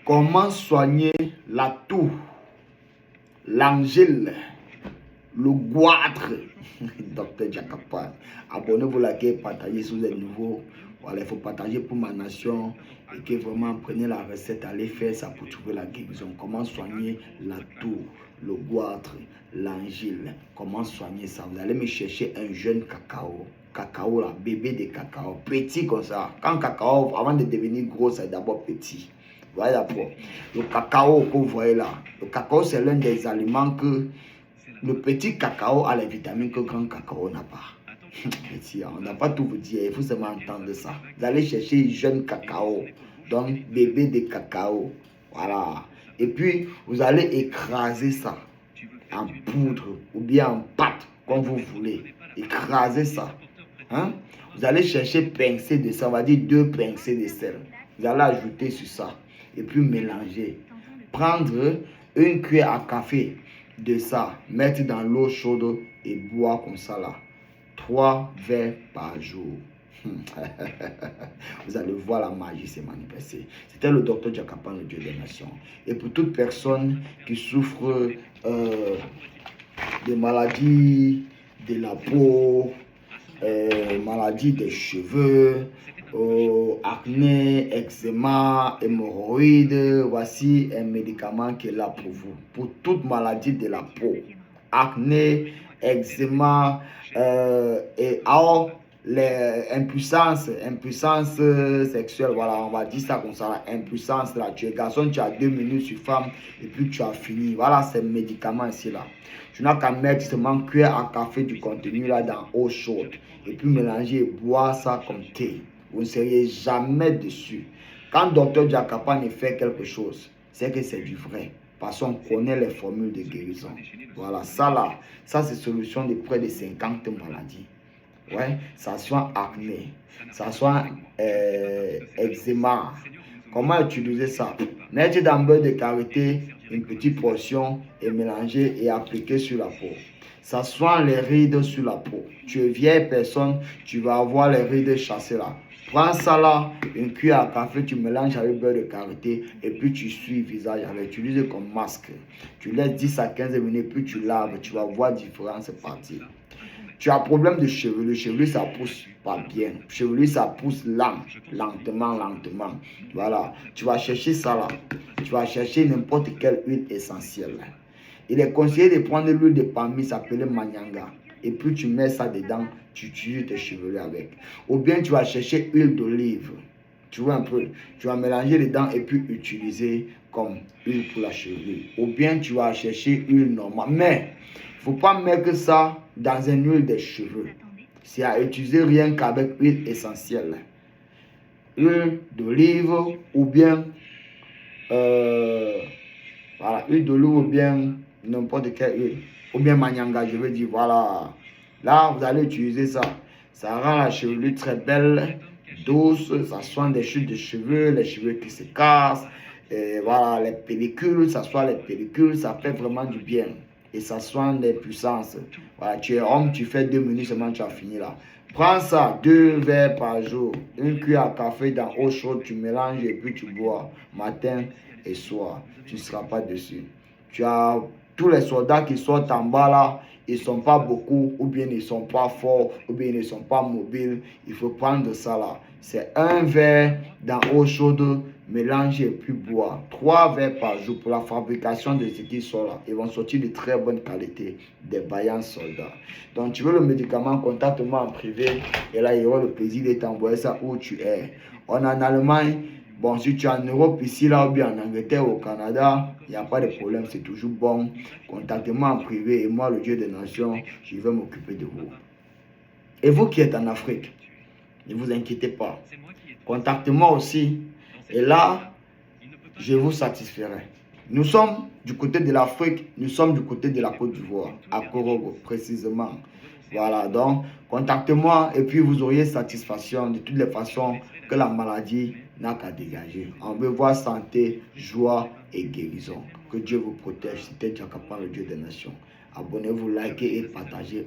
Comment soigner la toux, l'angile, le goitre? Docteur Jakapan. Abonnez-vous, likez, partagez si vous êtes nouveau. Voilà, il faut partager pour ma nation et que vraiment prenez la recette, allez faire ça pour trouver la guérison. Comment soigner la toux, le goitre, l'angile? Comment soigner ça? Vous allez me chercher un jeune cacao. Cacao là, bébé de cacao, petit comme ça. Quand cacao, avant de devenir gros, c'est d'abord petit. Voilà d'abord. Le cacao que vous voyez là, le cacao c'est l'un des aliments que le petit cacao a les vitamines que le grand cacao n'a pas. Petit, on n'a pas tout vous dire, il faut seulement entendre ça. Vous allez chercher jeune cacao, donc bébé de cacao. Voilà. Et puis, vous allez écraser ça en poudre ou bien en pâte, comme vous voulez. Écraser ça. Hein? Vous allez chercher pincée de ça, on va dire 2 pincées de sel. Vous allez ajouter sur ça et puis mélanger. Prendre une cuillère à café de ça, mettre dans l'eau chaude et boire comme ça là. 3 verres par jour. Vous allez voir la magie se manifester. C'était le docteur Jakapan, le Dieu des nations. Et pour toute personne qui souffre de maladies de la peau, maladies des cheveux, acné, eczéma, hémorroïdes, voici un médicament qui est là pour vous. Pour toute maladie de la peau, acné, eczéma, et alors les impuissances sexuelles, voilà, on va dire ça comme ça, impuissance là, tu es garçon, tu as 2 minutes sur femme et puis tu as fini. Voilà, ces médicaments ici là. Tu n'as qu'à mettre seulement cuillère à café du contenu là dans eau chaude et puis mélanger et boire ça comme thé. Vous ne seriez jamais dessus. Quand docteur Jakapan fait quelque chose, c'est que c'est du vrai. Parce qu'on connaît les formules de guérison. Voilà, ça là, ça c'est solution de près de 50 maladies. Ouais, ça soit acné, ça soit eczéma. Comment utiliser ça? Mettre dans le beurre de karité une petite portion et mélanger et appliquer sur la peau. Ça soigne les rides sur la peau. Tu es vieille personne, tu vas avoir les rides chassées là. Prends ça là, une cuillère à café, tu mélanges avec beurre de karité et puis tu suis le visage avec, tu l'utilises comme masque. Tu laisses 10 à 15 minutes, puis tu laves, tu vas voir différentes parties. Tu as problème de cheveux, le chevelu ça pousse pas bien. Le chevelu ça pousse lentement. Voilà, tu vas chercher ça là. Tu vas chercher n'importe quelle huile essentielle. Il est conseillé de prendre l'huile de palme, s'appelle Manyanga. Et puis tu mets ça dedans, tu utilises tes chevelus avec. Ou bien tu vas chercher huile d'olive. Tu vois un peu, tu vas mélanger dedans et puis utiliser comme huile pour la chevelure. Ou bien tu vas chercher huile normale. Mais il ne faut pas mettre ça dans une huile des cheveux. C'est à utiliser rien qu'avec huile essentielle. Huile d'olive ou bien voilà, huile d'olive ou bien n'importe quelle huile. Ou bien Manyanga, je veux dire, voilà. Là, vous allez utiliser ça. Ça rend la chevelure très belle, douce, ça soigne des chutes de cheveux, les cheveux qui se cassent. Et voilà, les pellicules, ça soigne les pellicules, ça fait vraiment du bien. Et ça soigne les puissances. Voilà, tu es homme, tu fais 2 minutes seulement, tu as fini là. Prends ça, 2 verres par jour. Une cuillère à café dans eau chaude, tu mélanges et puis tu bois matin et soir. Tu ne seras pas dessus. Tu as tous les soldats qui sortent en bas là, ils ne sont pas beaucoup, ou bien ils ne sont pas forts, ou bien ils ne sont pas mobiles. Il faut prendre ça là. C'est 1 verre dans eau chaude, mélanger et puis boire. 3 verres par jour pour la fabrication de ce qui sort là. Ils vont sortir de très bonne qualité, des vaillants soldats. Donc tu veux le médicament, contacte-moi en privé et là il y aura le plaisir de t'envoyer ça où tu es. On est en Allemagne. Bon, si tu es en Europe, ici, là, ou bien en Angleterre, au Canada, il n'y a pas de problème, c'est toujours bon. Contactez-moi en privé et moi, le Dieu des nations, je vais m'occuper de vous. Et vous qui êtes en Afrique, ne vous inquiétez pas. Contactez-moi aussi et là, je vous satisferai. Nous sommes du côté de l'Afrique, nous sommes du côté de la Côte d'Ivoire, à Korogo, précisément. Voilà, donc, contactez-moi et puis vous auriez satisfaction de toutes les façons que la maladie n'a qu'à dégager. On veut voir santé, joie et guérison. Que Dieu vous protège. C'était Jakapan, le Dieu des nations. Abonnez-vous, likez et partagez.